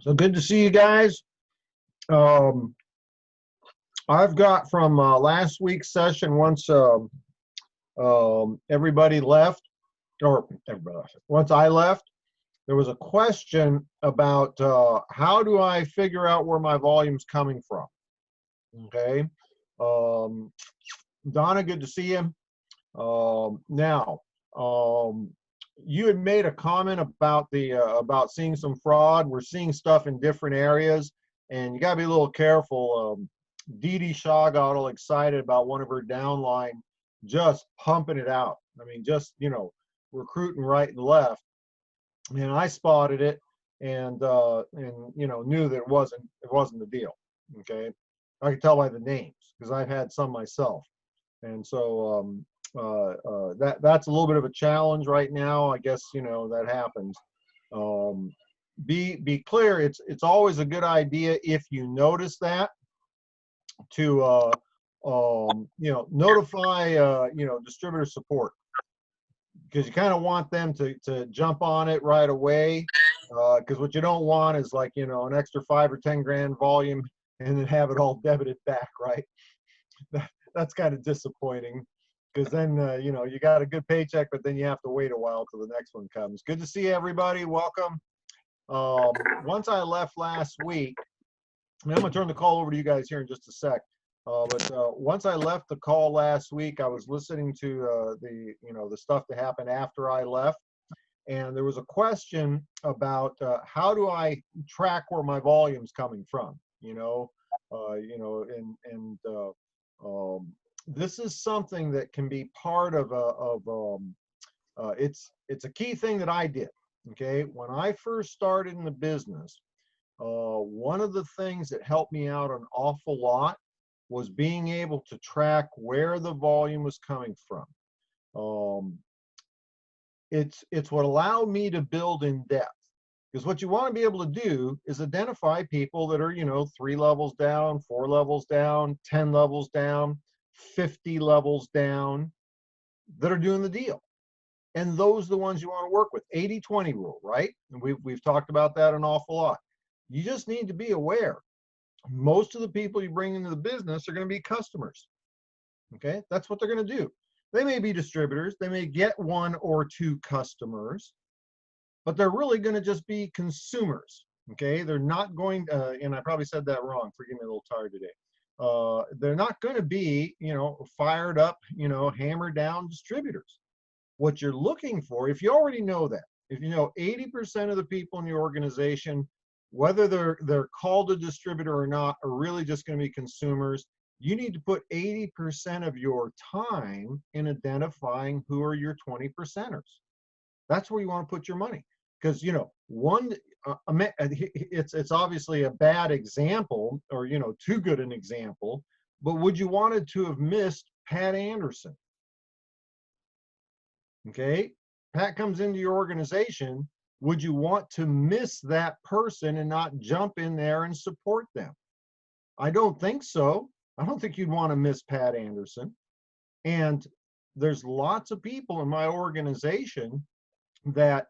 So good to see you guys. Um, I've got from last week's session, once everybody left, or everybody left, once I left, there was a question about how do I figure out where my volume's coming from? Okay. Um, Donna, good to see you. Now, um, you had made a comment about the about seeing some fraud. We're seeing stuff in different areas, and you got to be a little careful. Dee Dee Shaw got all excited about one of her downline just pumping it out. I mean, just recruiting right and left. And I spotted it, and knew that it wasn't the deal. Okay, I could tell by the names because I've had some myself. And so that's a little bit of a challenge right now. I guess that happens. Um, be clear. It's always a good idea if you notice that to notify distributor support, because you kind of want them to jump on it right away. Because what you don't want is like an extra 5 or 10 grand volume and then have it all debited back, right? That's kind of disappointing, because then you got a good paycheck, but then you have to wait a while till the next one comes. Good to see everybody. Welcome. Once I left last week, and I'm gonna turn the call over to you guys here in just a sec. But once I left the call last week, I was listening to the stuff that happened after I left, and there was a question about how do I track where my volume's coming from. This is something that can be part of it's a key thing that I did. Okay, when I first started in the business, one of the things that helped me out an awful lot was being able to track where the volume was coming from. It's what allowed me to build in depth. Because what you want to be able to do is identify people that are, 3 levels down, 4 levels down, 10 levels down, 50 levels down, that are doing the deal. And those are the ones you want to work with. 80-20 rule, right? And we've talked about that an awful lot. You just need to be aware. Most of the people you bring into the business are going to be customers. Okay, that's what they're going to do. They may be distributors. They may get 1 or 2 customers, but they're really going to just be consumers. Okay, they're not going, and I probably said that wrong. Forgive me, a little tired today. They're not going to be, fired up, hammered down distributors. What you're looking for, if you already know that, if you know 80% of the people in your organization, whether they're called a distributor or not, are really just going to be consumers, you need to put 80% of your time in identifying who are your 20%ers. That's where you want to put your money. Because it's obviously a bad example, or too good an example, but would you wanted to have missed Pat Anderson? Okay, Pat comes into your organization. Would you want to miss that person and not jump in there and support them? I don't think so. I don't think you'd want to miss Pat Anderson. And there's lots of people in my organization that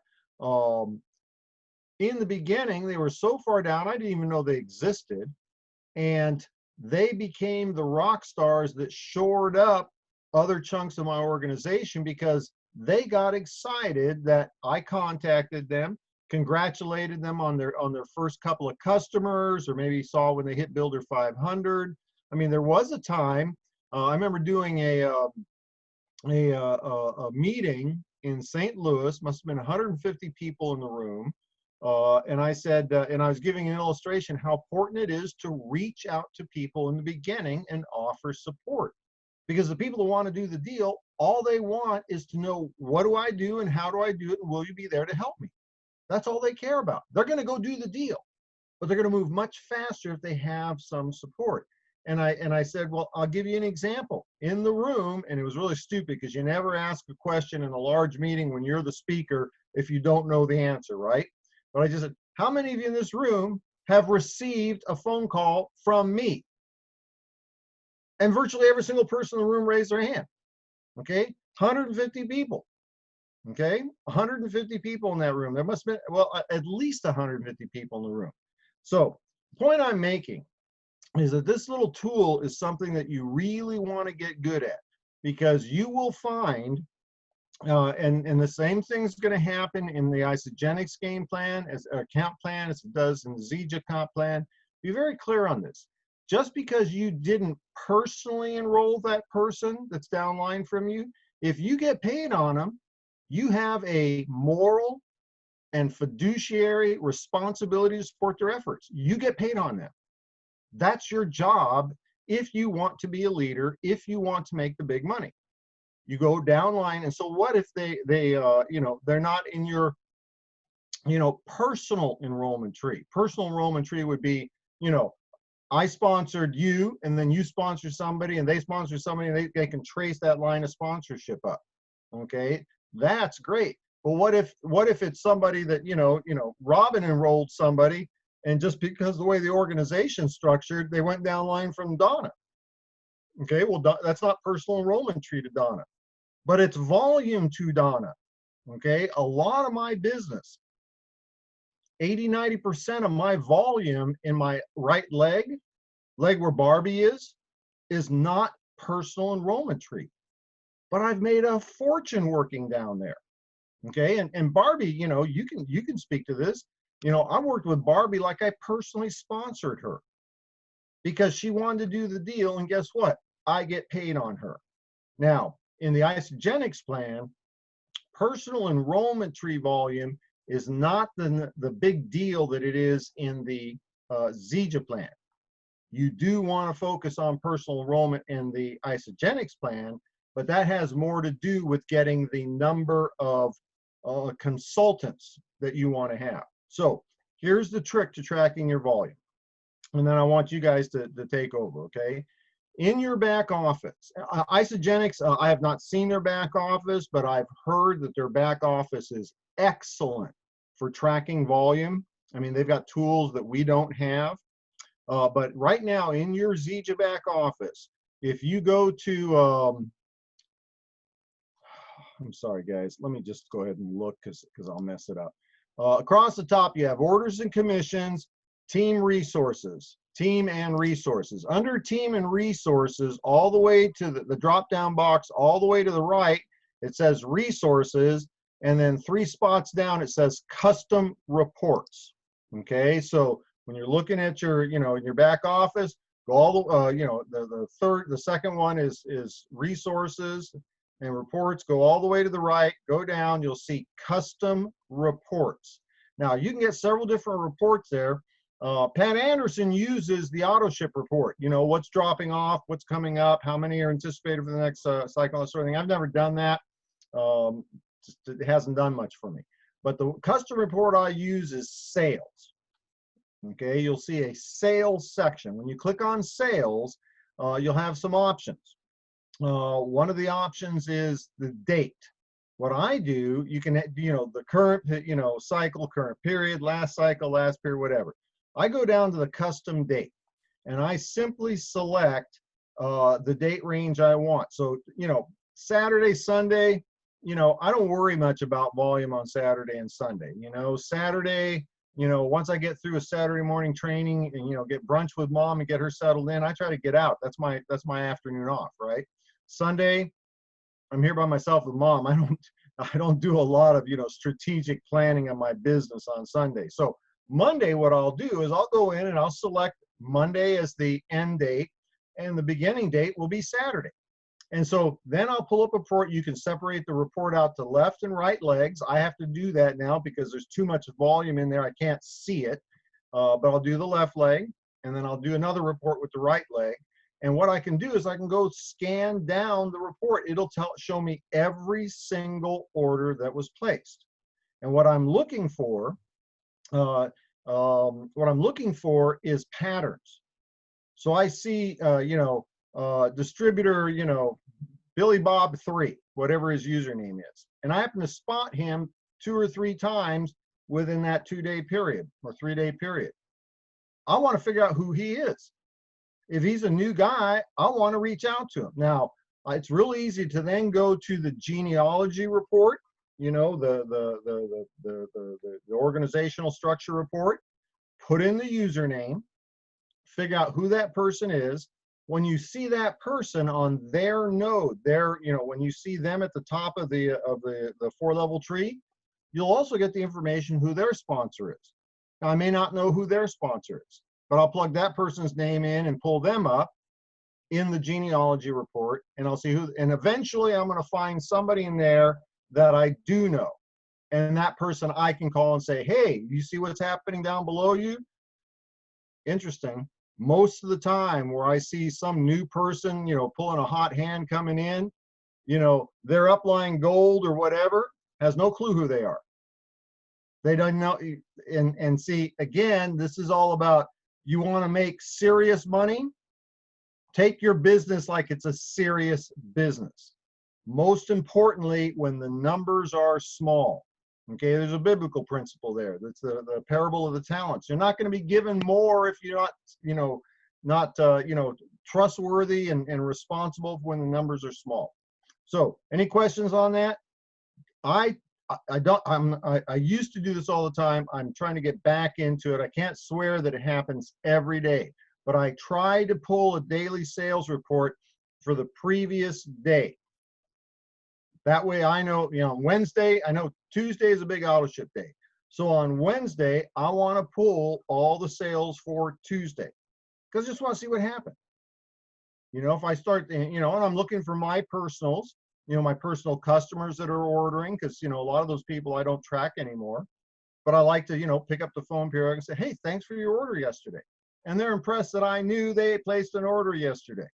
in the beginning, they were so far down, I didn't even know they existed. And they became the rock stars that shored up other chunks of my organization, because they got excited that I contacted them, congratulated them on their first couple of customers, or maybe saw when they hit Builder 500. I mean, there was a time, I remember doing a meeting in St. Louis, must have been 150 people in the room. And I said, and I was giving an illustration how important it is to reach out to people in the beginning and offer support. Because the people who want to do the deal, all they want is to know, what do I do and how do I do it, and will you be there to help me? That's all they care about. They're going to go do the deal, but they're going to move much faster if they have some support. And I said, well, I'll give you an example in the room. And it was really stupid, because you never ask a question in a large meeting when you're the speaker if you don't know the answer, right? But I just said, how many of you in this room have received a phone call from me? And virtually every single person in the room raised their hand. Okay, 150 people. Okay, 150 people in that room. There must have been, well, at least 150 people in the room. So the point I'm making is that this little tool is something that you really want to get good at, because you will find, and the same thing's going to happen in the isogenics game plan as account plan as it does in the zThe comp plan. Be very clear on this. Just because you didn't personally enroll that person that's downline from you, if you get paid on them, you have a moral and fiduciary responsibility to support their efforts. You get paid on them. That's your job if you want to be a leader, if you want to make the big money. You go down line, and so what if they they're not in your personal enrollment tree? Personal enrollment tree would be, I sponsored you, and then you sponsor somebody, and they sponsor somebody, and they can trace that line of sponsorship up. Okay, that's great. But what if it's somebody that Robin enrolled somebody, and just because the way the organization's structured, they went down line from Donna? Okay, well, that's not personal enrollment tree to Donna, but it's volume to Donna. Okay, a lot of my business, 80–90% of my volume in my right leg where Barbie is not personal enrollment tree, but I've made a fortune working down there. Okay, and Barbie, you can speak to this. I worked with Barbie like I personally sponsored her, because she wanted to do the deal, and guess what? I get paid on her. Now, in the isogenics plan, personal enrollment tree volume is not the big deal that it is in the zThe plan. You do want to focus on personal enrollment in the isogenics plan, but that has more to do with getting the number of consultants that you want to have. So here's the trick to tracking your volume. And then I want you guys to take over, okay? In your back office, isogenics, I have not seen their back office, but I've heard that their back office is excellent for tracking volume. I mean, they've got tools that we don't have. But right now in your zThe back office, if you go to, I'm sorry, guys, let me just go ahead and look because I'll mess it up. Across the top, you have orders and commissions, team resources, team and resources. Under team and resources, all the way to the drop-down box, all the way to the right, it says resources, and then 3 spots down, it says custom reports. Okay, so when you're looking at your, in your back office, go all the, the second one is resources and reports. Go all the way to the right, go down, you'll see custom reports. Now, you can get several different reports there. Pat Anderson uses the auto ship report, what's dropping off, what's coming up, how many are anticipated for the next cycle, that sort of thing. I've never done that. It hasn't done much for me. But the custom report I use is sales. Okay, you'll see a sales section. When you click on sales, you'll have some options. One of the options is the date. What I do, you can, the current, cycle, current period, last cycle, last period, whatever. I go down to the custom date, and I simply select the date range I want. So, Saturday, Sunday, I don't worry much about volume on Saturday and Sunday. Saturday, once I get through a Saturday morning training and, get brunch with mom and get her settled in, I try to get out. That's my afternoon off, right? Sunday, I'm here by myself with mom. I don't do a lot of, strategic planning of my business on Sunday. So Monday, what I'll do is I'll go in and I'll select Monday as the end date, and the beginning date will be Saturday. And so then I'll pull up a report. You can separate the report out to left and right legs. I have to do that now because there's too much volume in there. I can't see it, but I'll do the left leg, and then I'll do another report with the right leg. And what I can do is I can go scan down the report. It'll show me every single order that was placed. And what I'm looking for, is patterns. So I see, distributor, Billy Bob 3, whatever his username is. And I happen to spot him 2 or 3 times within that 2-day period or 3-day period. I want to figure out who he is. If he's a new guy, I want to reach out to him. Now, it's real easy to then go to the genealogy report. you know, the organizational structure report, put in the username, figure out who that person is. When you see that person on their node, you know, when you see them at the top of the 4-level tree, you'll also get the information who their sponsor is. Now, I may not know who their sponsor is, but I'll plug that person's name in and pull them up in the genealogy report, and I'll see who, and eventually I'm going to find somebody in there that I do know. And that person I can call and say, hey, you see what's happening down below you? Interesting. Most of the time where I see some new person, you know, pulling a hot hand coming in, you know, their upline gold or whatever has no clue who they are. They don't know. And see, again, this is all about, you want to make serious money, take your business like it's a serious business. Most importantly, when the numbers are small. Okay, there's a biblical principle there. That's the parable of the talents. You're not going to be given more if you're not, you know, trustworthy and responsible when the numbers are small. So, any questions on that? I used to do this all the time. I'm trying to get back into it. I can't swear that it happens every day, but I try to pull a daily sales report for the previous day. That way I know, you know, Wednesday, I know Tuesday is a big auto ship day. So on Wednesday, I want to pull all the sales for Tuesday because I just want to see what happened. You know, if I start, you know, and I'm looking for my personals, you know, my personal customers that are ordering, because, you know, a lot of those people I don't track anymore. But I like to, you know, pick up the phone period and say, hey, thanks for your order yesterday. And they're impressed that I knew they placed an order yesterday.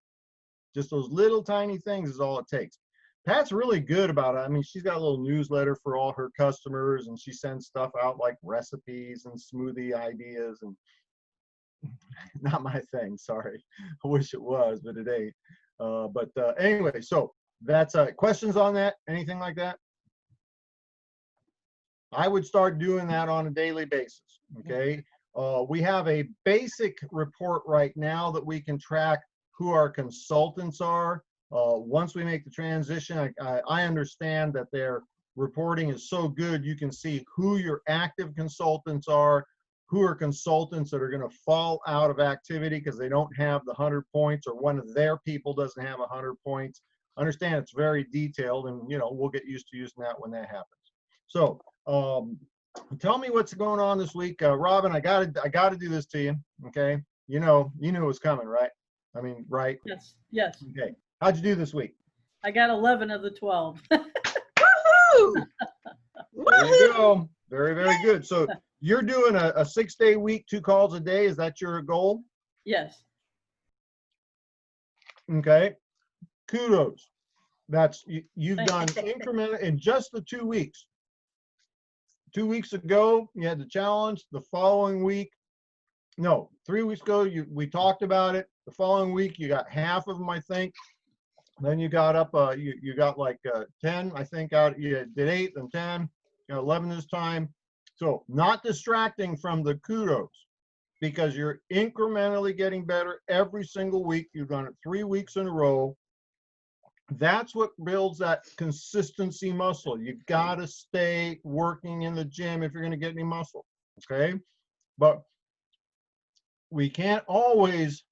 Just those little tiny things is all it takes. Pat's really good about it. I mean, she's got a little newsletter for all her customers, and she sends stuff out like recipes and smoothie ideas, and not my thing, sorry. I wish it was, but it ain't. Anyway, so that's questions on that, anything like that? I would start doing that on a daily basis, okay? We have a basic report right now that we can track who our consultants are. Once we make the transition, I understand that their reporting is so good, you can see who your active consultants are, who are consultants that are going to fall out of activity because they don't have the 100 points, or one of their people doesn't have 100 points. Understand it's very detailed, and, you know, we'll get used to using that when that happens. So tell me what's going on this week. Robin, I gotta do this to you, okay? You know, you knew it was coming, right? I mean, right? Yes, yes. Okay. How'd you do this week? I got 11 of the 12. Woohoo! There you go. Very, very good. So you're doing a 6-day week, 2 calls a day. Is that your goal? Yes. Okay. Kudos. That's, you've done incremental in just the 2 weeks. 2 weeks ago, you had the challenge. The following week, no, 3 weeks ago, we talked about it. The following week, you got half of them, I think. Then you got up, you got like 10, I think, out. You did 8 and 10, you got 11 this time. So not distracting from the kudos, because you're incrementally getting better every single week. You've done it 3 weeks in a row. That's what builds that consistency muscle. You got to stay working in the gym if you're going to get any muscle, okay? But we can't always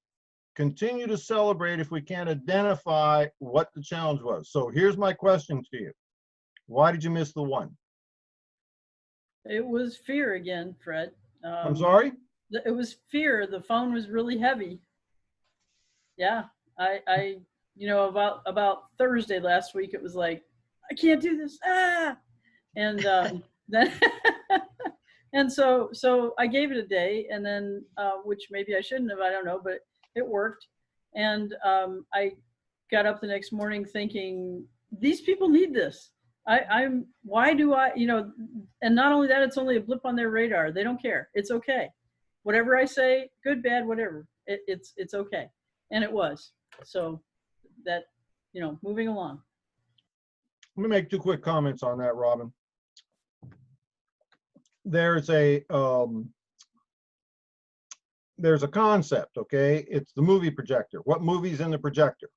continue to celebrate if we can't identify what the challenge was. So here's my question to you. Why did you miss the 1? It was fear again, Fred. I'm sorry? It was fear. The phone was really heavy. Yeah, I you know, about Thursday last week, it was like, I can't do this. Ah, and then and so I gave it a day, and then which maybe I shouldn't have. I don't know, but it worked. And I got up the next morning thinking, these people need this. Why do I, you know, and not only that, it's only a blip on their radar. They don't care. It's okay. Whatever I say, good, bad, whatever, it's okay. And it was. So that, you know, moving along. Let me make 2 quick comments on that, Robin. There's a concept, okay? It's the movie projector. What movie's in the projector?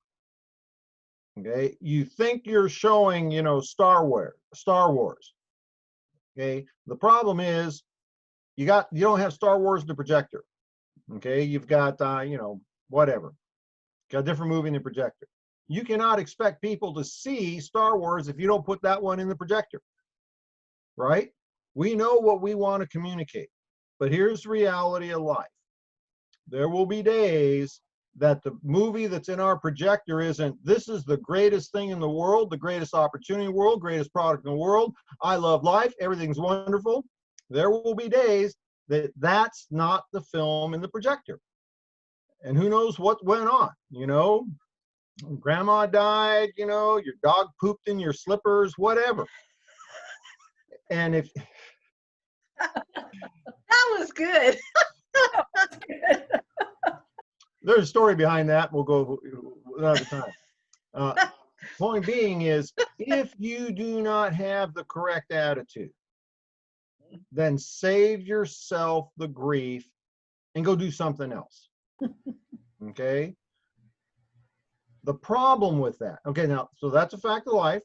Okay, you think you're showing, you know, Star Wars. Okay, the problem is you don't have Star Wars in the projector. Okay, you've got you know, whatever, got a different movie in the projector. You cannot expect people to see Star Wars if you don't put that one in the projector, right? We know what we want to communicate, but here's the reality of life. There will be days that the movie that's in our projector isn't, this is the greatest thing in the world, the greatest opportunity in the world, greatest product in the world. I love life. Everything's wonderful. There will be days that that's not the film in the projector. And who knows what went on, you know, grandma died, you know, your dog pooped in your slippers, whatever. And if That was good. there's a story behind that, we'll go another time. Point being is, if you do not have the correct attitude, then save yourself the grief and go do something else. Okay? The problem with that, okay, now, so that's a fact of life.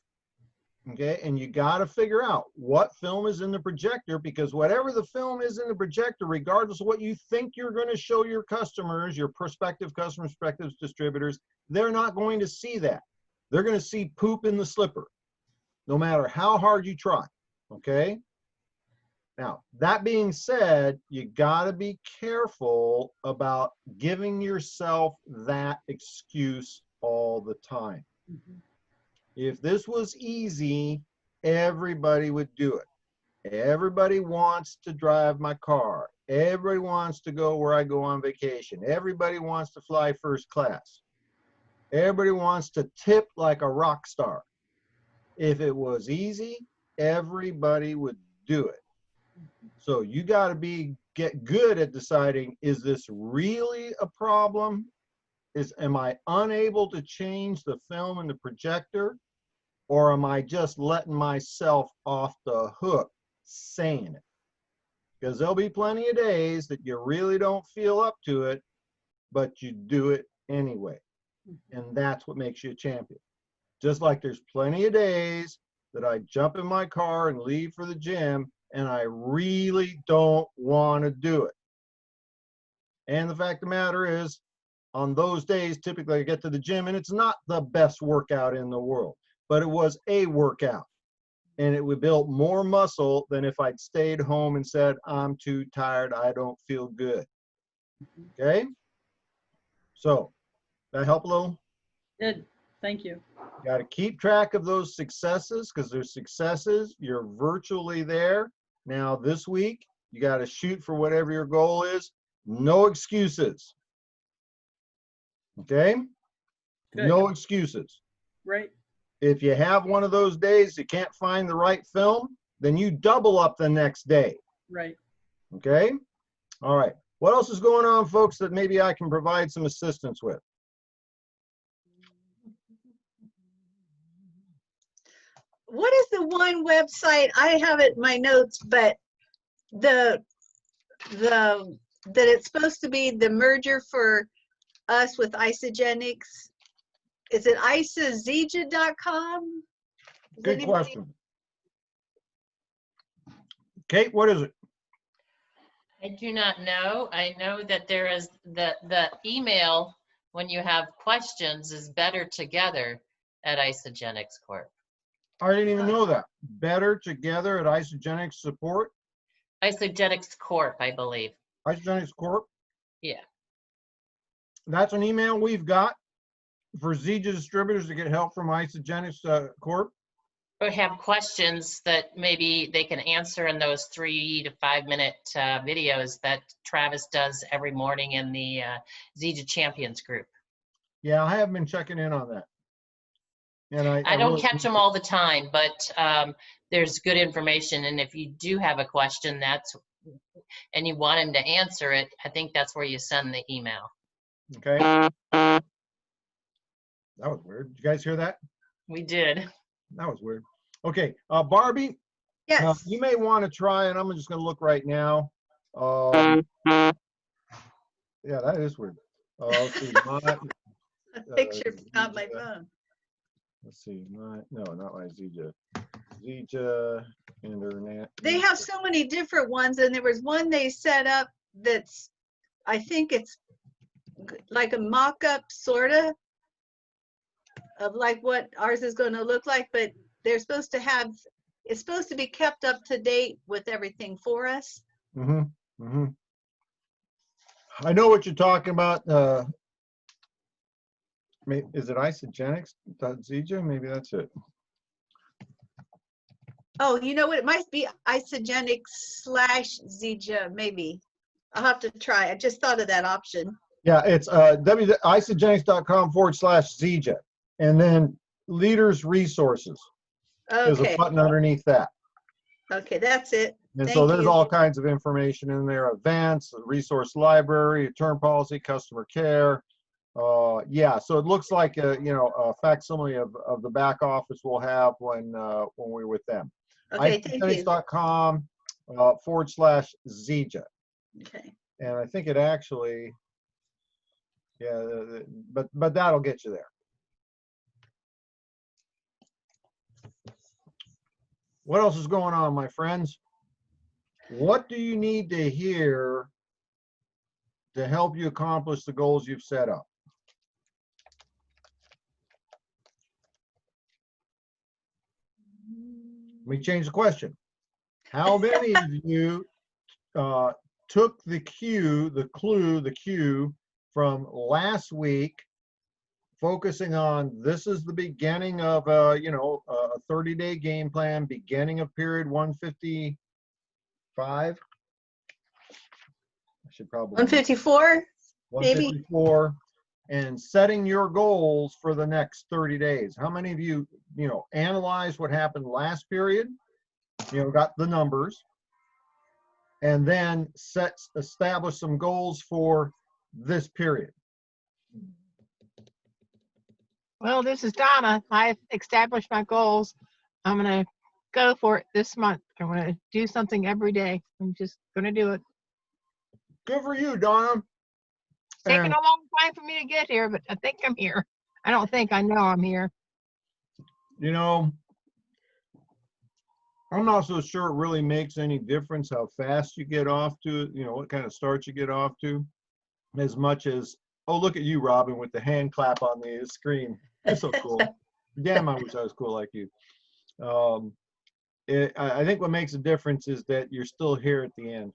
Okay, and you got to figure out what film is in the projector, because whatever the film is in the projector, regardless of what you think you're going to show your customers, your prospective customers, prospective distributors, they're not going to see that. They're going to see poop in the slipper, no matter how hard you try. Okay. Now, that being said, you got to be careful about giving yourself that excuse all the time. Mhm. If this was easy, everybody would do it. Everybody wants to drive my car. Everybody wants to go where I go on vacation. Everybody wants to fly first class. Everybody wants to tip like a rock star. If it was easy, everybody would do it. So you got to get good at deciding, is this really a problem? Am I unable to change the film in the projector? Or am I just letting myself off the hook saying it? Because there'll be plenty of days that you really don't feel up to it, but you do it anyway. And that's what makes you a champion. Just like there's plenty of days that I jump in my car and leave for the gym and I really don't want to do it. And the fact of the matter is, on those days, typically I get to the gym and it's not the best workout in the world, but it was a workout. And it would build more muscle than if I'd stayed home and said, I'm too tired, I don't feel good. Okay? So, that help a little? Good. Thank you. You got to keep track of those successes, because there's successes. You're virtually there. Now, this week, you got to shoot for whatever your goal is. No excuses. Okay? Good. No excuses. Right. If you have one of those days you can't find the right film, then you double up the next day. Right. Okay? All right. What else is going on, folks, that maybe I can provide some assistance with? What is the one website? I have it in my notes, but that it's supposed to be the merger for us with Isogenics. Is it isozega.com? Good question. Kate, what is it? I do not know. I know that there is the email when you have questions is better together at Isogenics Corp. I didn't even know that. Better together at Isogenics Support? Isogenics Corp, I believe. Isogenics Corp? Yeah. That's an email we've got for zThe distributors to get help from Isogenics Corp. Or have questions that maybe they can answer in those 3 to 5 minute videos that Travis does every morning in the zThe Champions group. Yeah, I have been checking in on that. And I don't really catch them all the time, but there's good information. And if you do have a question and you want him to answer it, I think that's where you send the email. Okay. That was weird. Did you guys hear that? We did. That was weird. Okay, Barbie, Yes. you may want to try, and I'm just going to look right now. Yeah, that is weird. Let's see. A picture on my phone. let's see, no, not my zThe. zThe internet. They have so many different ones, and there was one they set up that's, I think it's like a mock-up sorta of like what ours is going to look like, but they're supposed to have, it's supposed to be kept up to date with everything for us. Mm-hmm. Mm-hmm. I know what you're talking about. Is it isogenics.zThe? Maybe that's it. Oh, you know what? It might be isogenics/zThe, maybe. I'll have to try. I just thought of that option. Yeah, it's isogenics.com/zThe. And then leaders resources is a Okay. button underneath that. Okay, that's it. And so Thank there's you. all kinds of information in there, events, resource library, return policy, customer care. Yeah, so it looks like a, you know, a facsimile of the back office we'll have when we're with them. Okay, thank you. isogenics.com/zThe. Okay. And I think it actually, yeah, but that'll get you there. What else is going on, my friends? What do you need to hear to help you accomplish the goals you've set up? Let me change the question. How many of you took the cue from last week, focusing on this is the beginning of a 30-day game plan, beginning of period 155. I should probably 154, maybe. 154, and setting your goals for the next 30 days. How many of you, analyzed what happened last period, got the numbers, and then establish some goals for this period? Well, this is Donna. I've established my goals. I'm going to go for it this month. I'm going to do something every day. I'm just going to do it. Good for you, Donna. It's taken And, a long time for me to get here, but I think I'm here. I don't think, I know I'm here. I'm not so sure it really makes any difference how fast you get off to, what kind of start you get off to, as much as, oh, look at you, Robin, with the hand clap on the screen. That's so cool. Damn, I wish I was cool like you. I think what makes a difference is that you're still here at the end.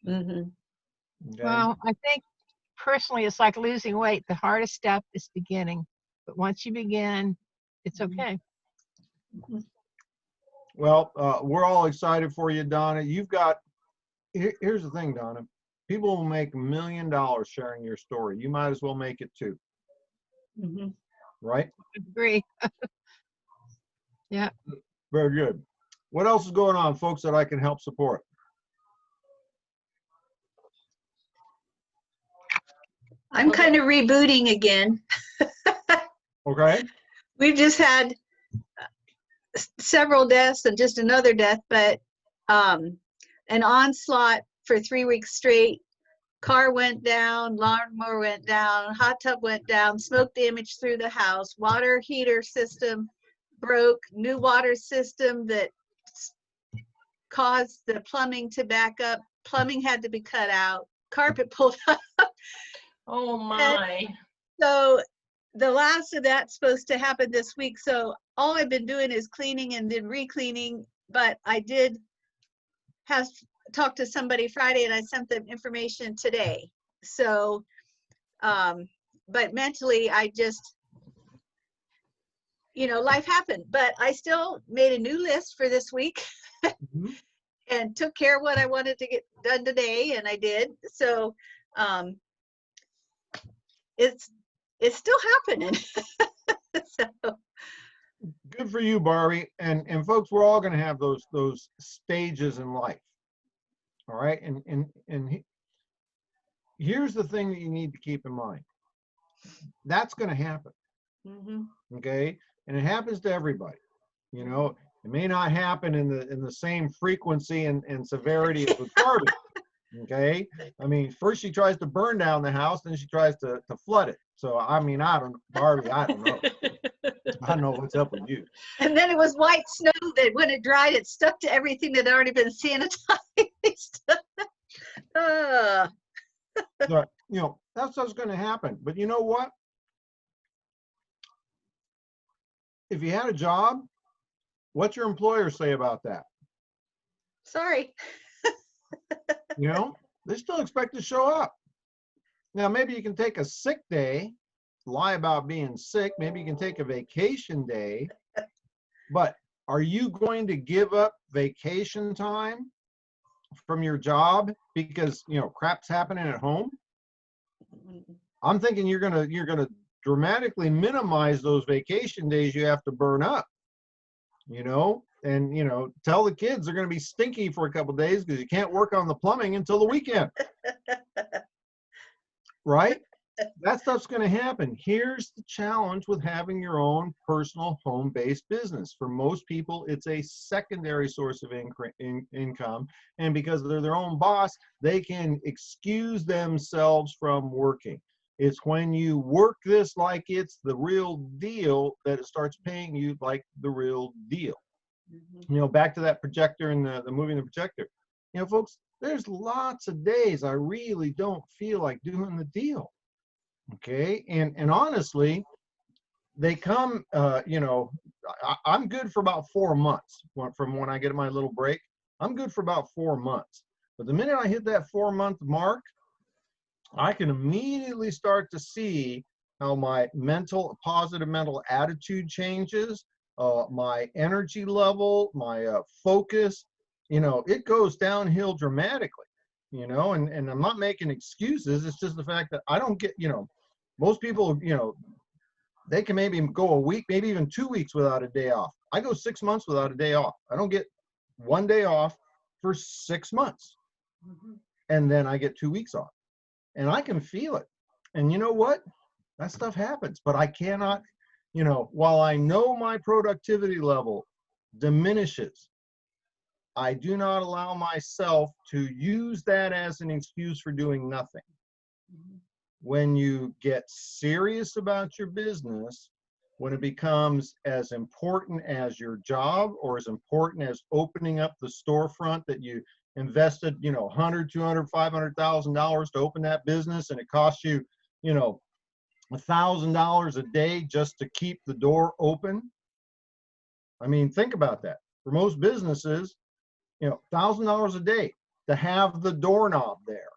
Mm-hmm. Okay? Well, I think personally it's like losing weight. The hardest step is beginning. But once you begin, it's okay. Well, we're all excited for you, Donna. Here's the thing, Donna. People will make $1 million sharing your story. You might as well make it too. Mm-hmm. Right? I agree. Yeah. Very good. What else is going on, folks, that I can help support? I'm kind of rebooting again. Okay. We've just had several deaths and just another death, but an onslaught for 3 weeks straight. Car went down, lawnmower went down, hot tub went down, smoke damage through the house, water heater system broke, new water system that caused the plumbing to back up. Plumbing had to be cut out, carpet pulled up. Oh my. So the last of that's supposed to happen this week. So all I've been doing is cleaning and then re-cleaning, but I did have talked to somebody Friday and I sent them information today. So, but mentally I just, life happened, but I still made a new list for this week and took care of what I wanted to get done today. And I did. So, it's still happening. So. Good for you, Barbie. And folks, we're all going to have those stages in life. All right. And here's the thing that you need to keep in mind. That's going to happen. Mm-hmm. Okay. And it happens to everybody. It may not happen in the same frequency and severity as with Barbie. Okay. I mean, first she tries to burn down the house, then she tries to flood it. So, I mean, Barbie, I don't know. I don't know what's up with you. And then it was white snow that when it dried, it stuck to everything that had already been sanitized. But, you know, that's what's going to happen. But you know what? If you had a job, what's your employer say about that? Sorry. You know, they still expect to show up. Now, maybe you can take a sick day, lie about being sick. Maybe you can take a vacation day. But are you going to give up vacation time from your job because, you know, crap's happening at home? I'm thinking you're gonna dramatically minimize those vacation days you have to burn up, you know, and, you know, tell the kids they're going to be stinky for a couple of days because you can't work on the plumbing until the weekend. Right? That stuff's going to happen. Here's the challenge with having your own personal home-based business. For most people, it's a secondary source of income. And because they're their own boss, they can excuse themselves from working. It's when you work this like it's the real deal that it starts paying you like the real deal. You know, back to that projector and the movie The Projector. You know, folks, there's lots of days I really don't feel like doing the deal. Okay, and honestly, they come. You know, I'm good for about 4 months from when I get my little break. I'm good for about 4 months. But the minute I hit that 4-month mark, I can immediately start to see how my positive mental attitude changes, my energy level, my focus, you know, it goes downhill dramatically, you know, and I'm not making excuses. It's just the fact that I don't get, you know, most people, you know, they can maybe go a week, maybe even 2 weeks without a day off. I go 6 months without a day off. I don't get 1 day off for 6 months. And then I get 2 weeks off. And I can feel it. And you know what? That stuff happens. But I cannot, you know, while I know my productivity level diminishes, I do not allow myself to use that as an excuse for doing nothing. When you get serious about your business, when it becomes as important as your job or as important as opening up the storefront that you invested, you know, $100, $200, $500,000 to open that business, and it costs you, you know, $1,000 a day just to keep the door open. I mean, think about that. For most businesses, you know, $1,000 a day to have the doorknob there,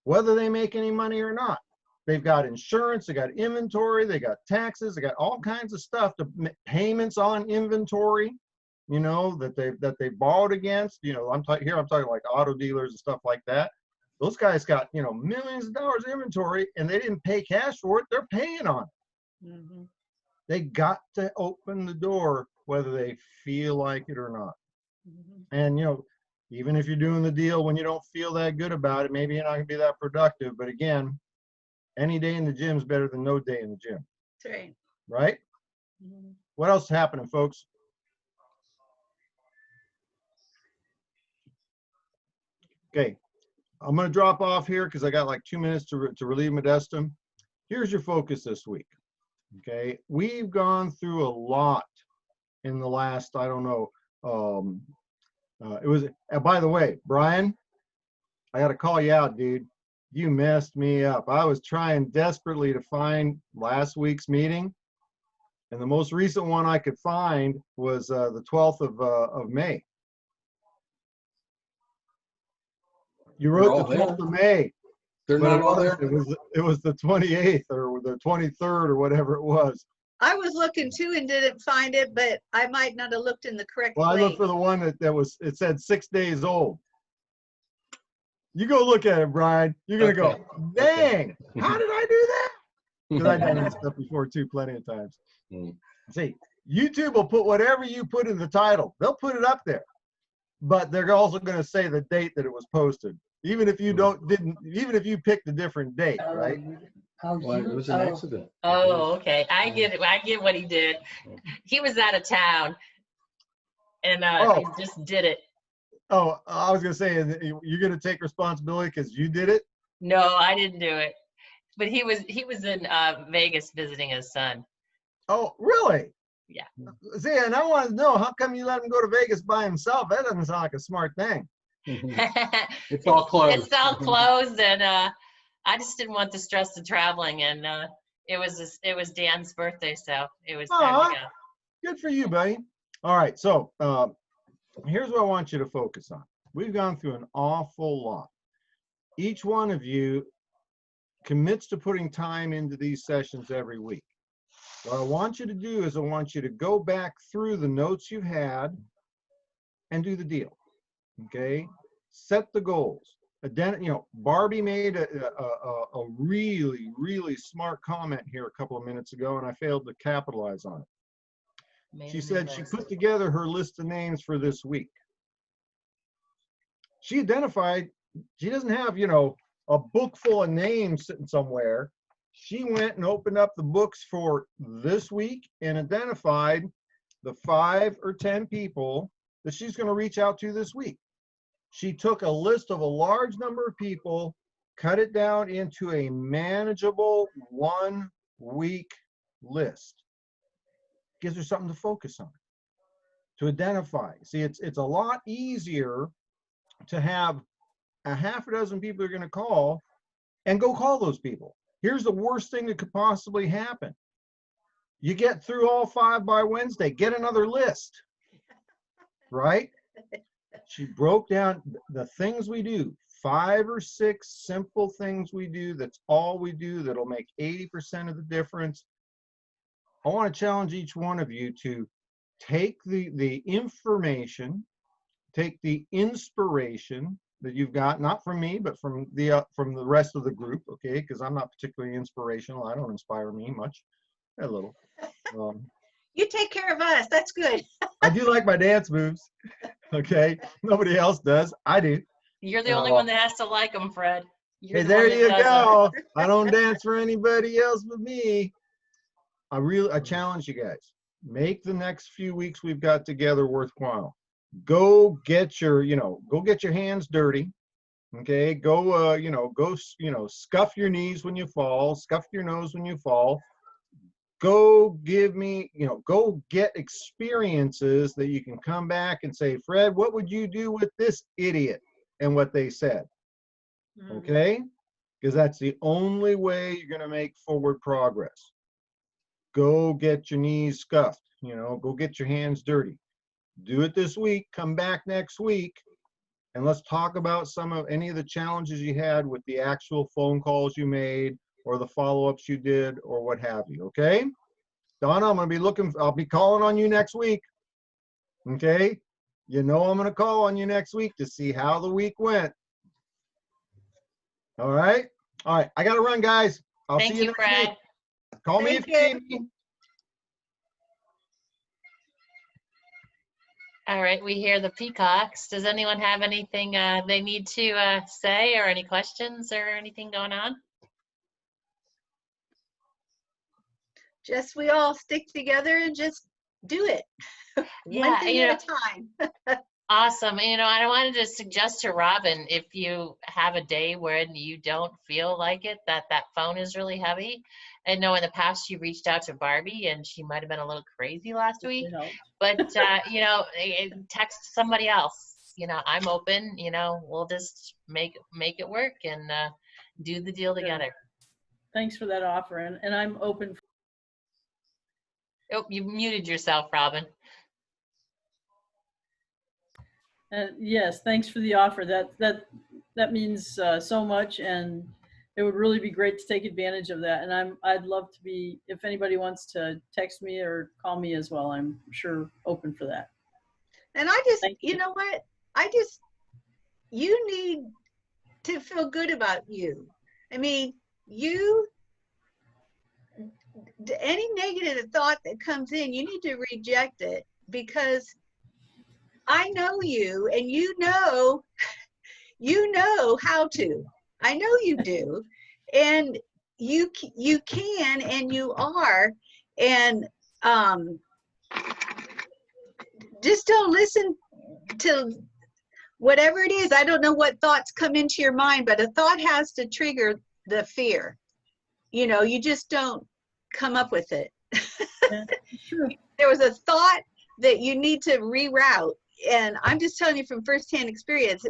whether they make any money or not. They've got insurance, they got inventory, they got taxes, they got all kinds of stuff, to payments on inventory, you know, that they borrowed against. You know, I'm talking like auto dealers and stuff like that. Those guys got, you know, millions of dollars of inventory, and they didn't pay cash for it. They're paying on it. They got to open the door whether they feel like it or not. And, you know, even if you're doing the deal when you don't feel that good about it, maybe you're not going to be that productive. But again, any day in the gym is better than no day in the gym. That's right. Right? What else is happening, folks? Okay, I'm going to drop off here because I got like 2 minutes to relieve Modesta. Here's your focus this week. Okay, we've gone through a lot in the last, I don't know, it was, by the way, Brian, I got to call you out, dude. You messed me up. I was trying desperately to find last week's meeting, and the most recent one I could find was the 12th of May. You wrote the 12th of May. They're not all there? It was the 28th or the 23rd or whatever it was. I was looking too and didn't find it, but I might not have looked in the correct Well, I place. looked for the one it said 6 days old. You go look at it, Brian. You're going to go, dang, how did I do that? Because I've done that stuff before too, plenty of times. See, YouTube will put whatever you put in the title. They'll put it up there. But they're also going to say the date that it was posted. Even if you even if you picked a different date, right? Well, it was an accident. Oh, okay. I get it. I get what he did. He was out of town, and he just did it. Oh, I was gonna say, you're gonna take responsibility because you did it? No, I didn't do it. But he was in Vegas visiting his son. Oh, really? Yeah. See, and I wanted to know, how come you let him go to Vegas by himself? That doesn't sound like a smart thing. It's all closed. It's all closed, and I just didn't want the stress of traveling, and it was Dan's birthday, so it was time Aw, to go. good for you, buddy. All right, so here's what I want you to focus on. We've gone through an awful lot. Each one of you commits to putting time into these sessions every week. What I want you to do is I want you to go back through the notes you've had and do the deal. Okay? Set the goals. Barbie made a really, really smart comment here a couple of minutes ago, and I failed to capitalize on it. She said she put together her list of names for this week. She identified, she doesn't have, a book full of names sitting somewhere. She went and opened up the books for this week and identified the 5 or 10 people that she's going to reach out to this week. She took a list of a large number of people, cut it down into a manageable 1-week list. Gives her something to focus on, to identify. See, it's a lot easier to have a half a dozen people you're going to call and go call those people. Here's the worst thing that could possibly happen. You get through all 5 by Wednesday, get another list, right? She broke down the things we do, 5 or 6 simple things we do. That's all we do. That'll make 80% of the difference. I want to challenge each one of you to take the information, take the inspiration that you've got, not from me, but from the rest of the group, okay? Because I'm not particularly inspirational. I don't inspire me much, a little. You take care of us. That's good. I do like my dance moves, okay? Nobody else does. I do. You're the only one that has to like them, Fred. You're Hey, the there one that you does 'em. go. I don't dance for anybody else but me. I challenge you guys. Make the next few weeks we've got together worthwhile. Go get your hands dirty. Okay, go scuff your knees when you fall, scuff your nose when you fall. Go get experiences that you can come back and say, Fred, what would you do with this idiot? And what they said. Okay? Because that's the only way you're going to make forward progress. Go get your knees scuffed, go get your hands dirty. Do it this week, come back next week, and let's talk about any of the challenges you had with the actual phone calls you made or the follow-ups you did or what have you, okay? Donna, I'll be calling on you next week, okay? I'm going to call on you next week to see how the week went. All right? All right, I got to run, guys. I'll see you next Fred. week. Call me if you need me. All right, we hear the peacocks. Does anyone have anything they need to say, or any questions or anything going on? Just we all stick together and just do it. One thing at a time. Awesome. And I wanted to suggest to Robin, if you have a day when you don't feel like it, that phone is really heavy. And in the past you reached out to Barbie and she might have been a little crazy last week, but text somebody else. I'm open. We'll just make it work and do the deal together. Thanks for that offer, and I'm open. Oh, you muted yourself, Robin. Yes, thanks for the offer. That means so much, and it would really be great to take advantage of that. And I'd love to be, if anybody wants to text me or call me as well, I'm sure open for that. And I just, you know what? You need to feel good about you. I mean, any negative thought that comes in, you need to reject it, because I know you, and you know how to. I know you do, and you can, and you are, and just don't listen to whatever it is. I don't know what thoughts come into your mind, but a thought has to trigger the fear. You just don't come up with it. Yeah, sure. There was a thought that you need to reroute. And I'm just telling you from firsthand experience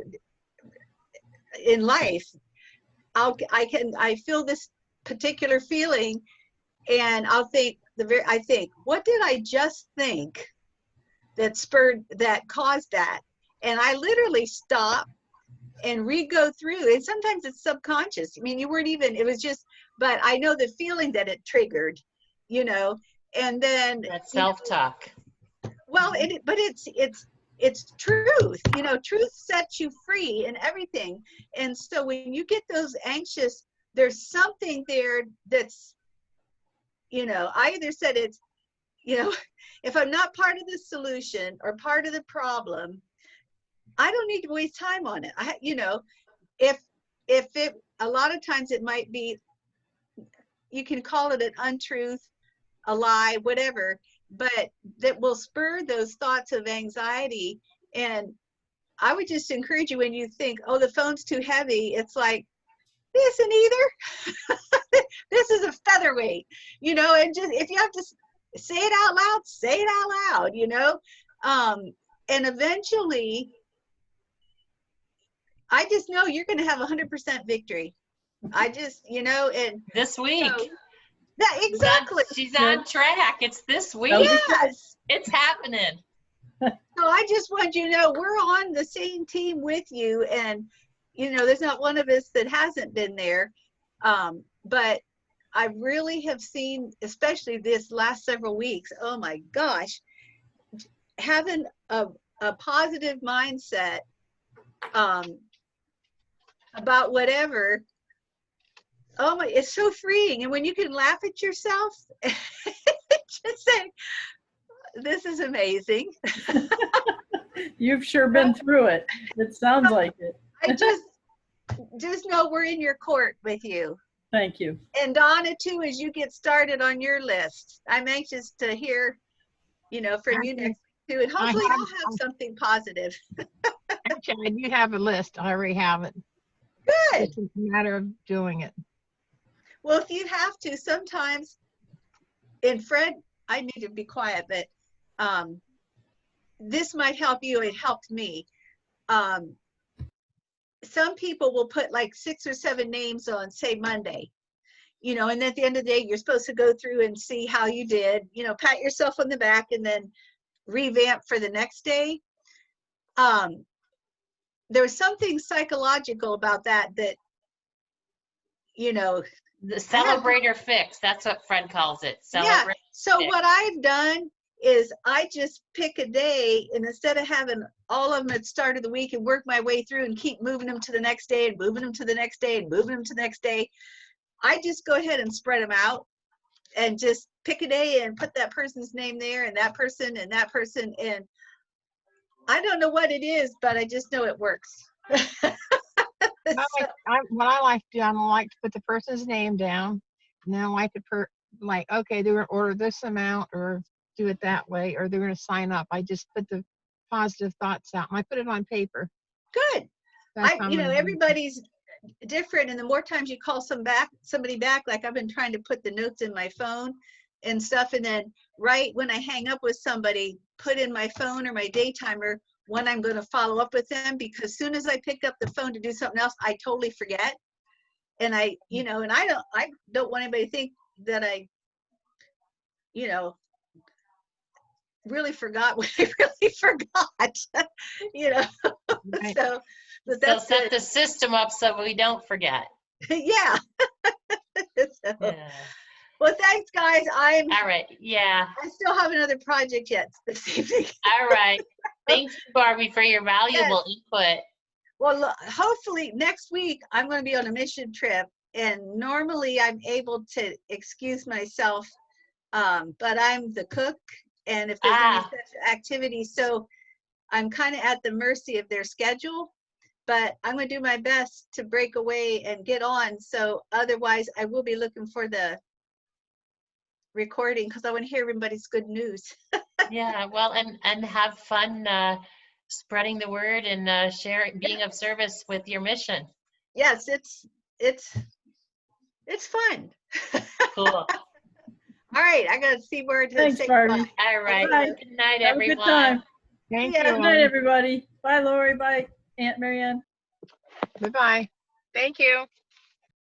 in life, I feel this particular feeling, and I think, what did I just think that caused that? And I literally stop and go through, and sometimes it's subconscious. I mean, you weren't even, it was just, but I know the feeling that it triggered, and then That self-talk. well, but it's truth. Truth sets you free and everything. And so when you get those anxious, there's something there that's, I either said it's, if I'm not part of the solution or part of the problem, I don't need to waste time on it. If it, a lot of times it might be, you can call it an untruth, a lie, whatever, but that will spur those thoughts of anxiety. And I would just encourage you, when you think, oh, the phone's too heavy, it's like, this isn't either. This is a featherweight, and just, if you have to say it out loud, say it out loud, and eventually, I just know you're going to have 100% victory. I just, and This week. so, that exactly. She's on track. It's this week. Yes. It's happening. So I just want you to know we're on the same team with you, and there's not one of us that hasn't been there. But I really have seen, especially this last several weeks, oh my gosh, having a positive mindset about whatever. Oh my, it's so freeing. And when you can laugh at yourself, just say, this is amazing. You've sure been through it. It sounds like it. I just know we're in your court with you. Thank you. And Donna too, as you get started on your list. I'm anxious to hear, from you next week too. And hopefully I'll have something positive. Actually, I do have a list. I already have it. Good. It's a matter of doing it. Well, if you have to, sometimes, and Fred, I need to be quiet, but this might help you. It helped me. Some people will put like 6 or 7 names on, say, Monday, and at the end of the day, you're supposed to go through and see how you did, pat yourself on the back and then revamp for the next day. There's something psychological about that, The celebrate or fix. That's what Fred calls it. Celebrate. Yeah. So what I've done is I just pick a day, and instead of having all of them at the start of the week and work my way through and keep moving them to the next day and moving them to the next day and moving them to the next day, I just go ahead and spread them out and just pick a day and put that person's name there and that person and that person. And I don't know what it is, but I just know it works. What I like to do, I like to put the person's name down, and then I like to okay, they're going to order this amount or do it that way, or they're going to sign up. I just put the positive thoughts out, and I put it on paper. Good. That's how I'm gonna do it. Everybody's different, and the more times you call somebody back, like I've been trying to put the notes in my phone and stuff, and then right when I hang up with somebody, put in my phone or my day timer when I'm going to follow up with them, because as soon as I pick up the phone to do something else, I totally forget. And I don't want anybody to think that I, really forgot what I really forgot, Right. So, but So that's set it. the system up so we don't forget. Yeah. So, Yeah. well, thanks, guys. All right. Yeah. I still have another project yet this evening. All right. Thank you, Barbie, for your valuable input. Well, hopefully next week I'm going to be on a mission trip, and normally I'm able to excuse myself, but I'm the cook, and if there's any such activity, so I'm kind of at the mercy of their schedule, but I'm going to do my best to break away and get on. So otherwise I will be looking for the recording because I want to hear everybody's good news. Yeah. Well, and have fun spreading the word and sharing, being of service with your mission. Yes, it's fun. Cool. All right, I gotta see where to Thanks, say Barbie. goodbye. All right. Bye. Good night, Have a good everyone. time. Thank Yeah. you. Good night, everybody. Bye, Lori. Bye, Aunt Marianne. Bye-bye. Thank you.